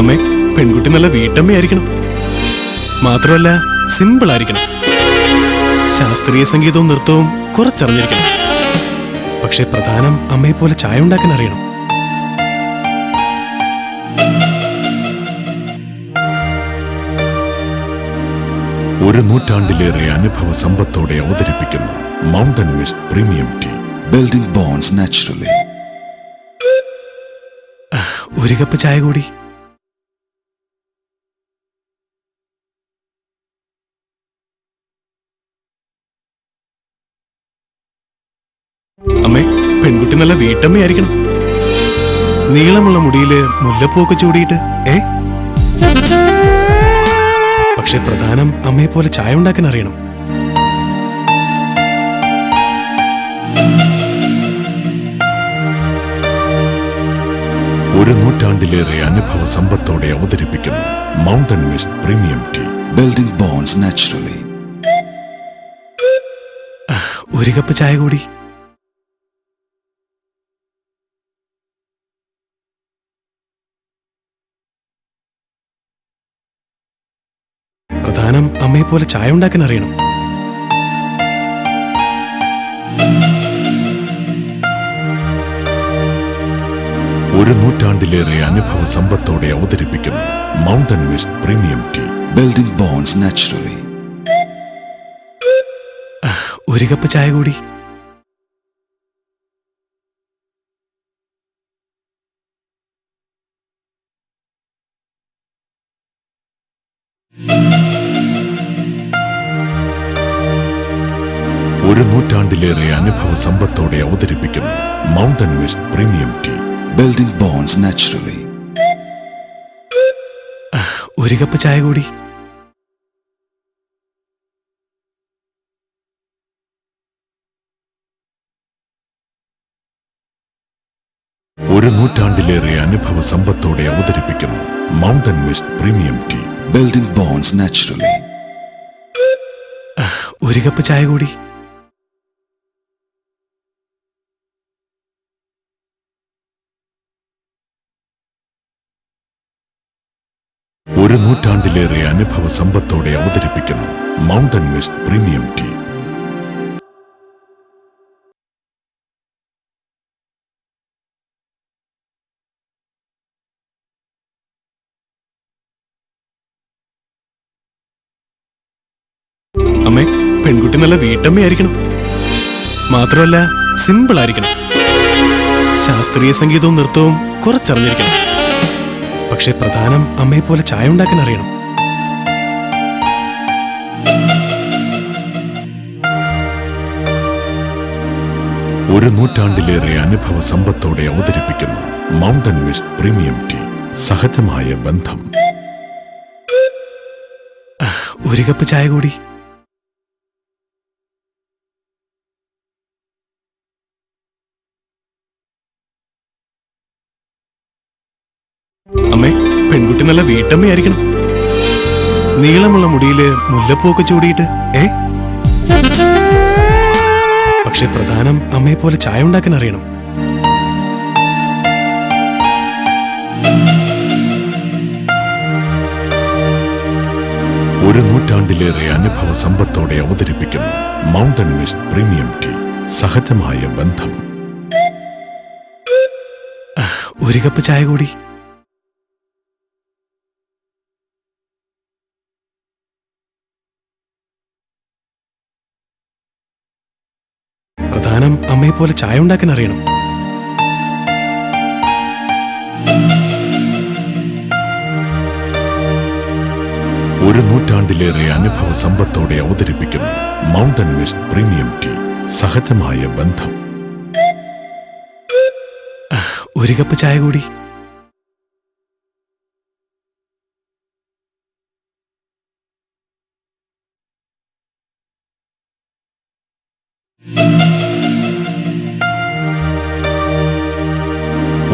അമ്മേ, പെൺകുട്ടി നല്ല വീട്ടമ്മയായിരിക്കണം. മാത്രമല്ല സിമ്പിൾ ആയിരിക്കണം. ശാസ്ത്രീയ സംഗീതവും നൃത്തവും കുറച്ചറിഞ്ഞിരിക്കണം. പക്ഷെ പ്രധാനം അമ്മയെ പോലെ ചായ ഉണ്ടാക്കാൻ അറിയണം. ഒരു നൂറ്റാണ്ടിലേറെ അനുഭവ സമ്പത്തോടെ അവതരിപ്പിക്കുന്ന Mountain Mist premium tea. Building bones naturally. ഒരു കപ്പ് ചായ കൂടി. അമ്മേ, പെൺകുട്ടി നല്ല വീട്ടമ്മയായിരിക്കണം. നീളമുള്ള മുടിയില് മുല്ലപ്പൂക്കെ ചൂടിയിട്ട് പക്ഷെ പ്രധാനം അമ്മയെ പോലെ ചായ ഉണ്ടാക്കാൻ അറിയണം. ഒരു നൂറ്റാണ്ടിലേറെ അനുഭവ സമ്പത്തോടെ അവതരിപ്പിക്കുന്ന Mountain Mist premium tea. Building bones naturally. ഒരു കപ്പ് ചായ കൂടി. പ്രധാനം അമ്മയെ പോലെ ചായ ഉണ്ടാക്കാൻ അറിയണം. ഒരു നൂറ്റാണ്ടിലേറെ അനുഭവ സമ്പത്തോടെ അവതരിപ്പിക്കുന്ന Mountain Mist premium tea. Building bones naturally. ഒരു കപ്പ് ചായ കൂടി. ഒരു നൂറ്റാണ്ടിലേറെ അനുഭവ സമ്പത്തോടെ അവതരിപ്പിക്കുന്ന Mountain Mist premium tea. Building bones naturally. ഒരു കപ്പ് ചായ കൂടി. ഒരു നൂറ്റാണ്ടിലേറെ അനുഭവ സമ്പത്തോടെ അവതരിപ്പിക്കുന്ന Mountain Mist premium tea. Building bones naturally. ഒരു കപ്പ് ചായ കൂടി. ഒരു നൂറ്റാണ്ടിലേറെ അനുഭവ സമ്പത്തോടെ അവതരിപ്പിക്കുന്ന മൗണ്ടൻ മിസ്റ്റ് പ്രീമിയം ടീ. അമ്മേ, പെൺകുട്ടി നല്ല വീട്ടമ്മയായിരിക്കണം. മാത്രമല്ല സിമ്പിൾ ആയിരിക്കണം. ശാസ്ത്രീയ സംഗീതവും നൃത്തവും കുറച്ചറിഞ്ഞിരിക്കണം. പക്ഷെ പ്രധാനം അമ്മയെ പോലെ ചായ ഉണ്ടാക്കാൻ അറിയണം. ഒരു നൂറ്റാണ്ടിലേറെ അനുഭവ സമ്പത്തോടെ അവതരിപ്പിക്കുന്ന മൗണ്ടൻ മിസ്റ്റ് പ്രീമിയം ടീ. സഹജമായ ബന്ധം. ഒരു കപ്പ് ചായ കൂടി. അമ്മേ, പെൺകുട്ടി നല്ല വീട്ടമ്മയായിരിക്കണം. നീളമുള്ള മുടിയില് മുല്ലപ്പൂക്കെ ചൂടിയിട്ട് പക്ഷെ പ്രധാനം അമ്മയെ പോലെ ചായ ഉണ്ടാക്കാൻ അറിയണം. ഒരു നൂറ്റാണ്ടിലേറെ അനുഭവ സമ്പത്തോടെ അവതരിപ്പിക്കുന്ന മൗണ്ടൻ മിസ്റ്റ് പ്രീമിയം ടീ. സഹജമായ ബന്ധം. ഒരു കപ്പ് ചായ കൂടി. പ്രധാനം അമ്മയെ പോലെ ചായ ഉണ്ടാക്കാൻ അറിയണം. ഒരു നൂറ്റാണ്ടിലേറെ അനുഭവ സമ്പത്തോടെ അവതരിപ്പിക്കുന്ന മൗണ്ടൻ മിസ്റ്റ് പ്രീമിയം ടീ. സഹജമായ ബന്ധം. ഒരു കപ്പ് ചായ കൂടി.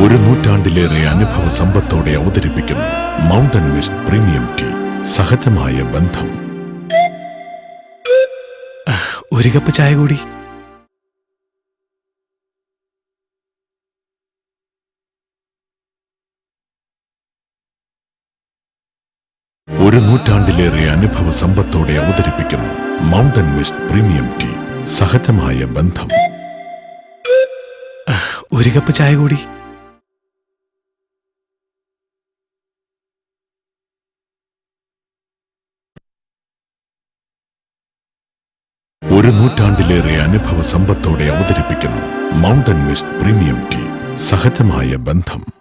ഒരു നൂറ്റാണ്ടിലേറെ അനുഭവ സമ്പത്തോടെ അവതരിപ്പിക്കുന്ന മൗണ്ടൻ മിസ്റ്റ് പ്രീമിയം ടീ. സഹജമായ ബന്ധം. ഒരു കപ്പ് ചായ കൂടി. ഒരു നൂറ്റാണ്ടിലേറെ അനുഭവ സമ്പത്തോടെ അവതരിപ്പിക്കുന്നു മൗണ്ടൻ മിസ്റ്റ് പ്രീമിയം ടീ. സഹജമായ ബന്ധം. ഒരു കപ്പ് ചായ കൂടി. ഒരു നൂറ്റാണ്ടിലേറെ അനുഭവ സമ്പത്തോടെ അവതരിപ്പിക്കുന്നു മൗണ്ടൻ മിസ്റ്റ് പ്രീമിയം ടീ. സഹജമായ ബന്ധം.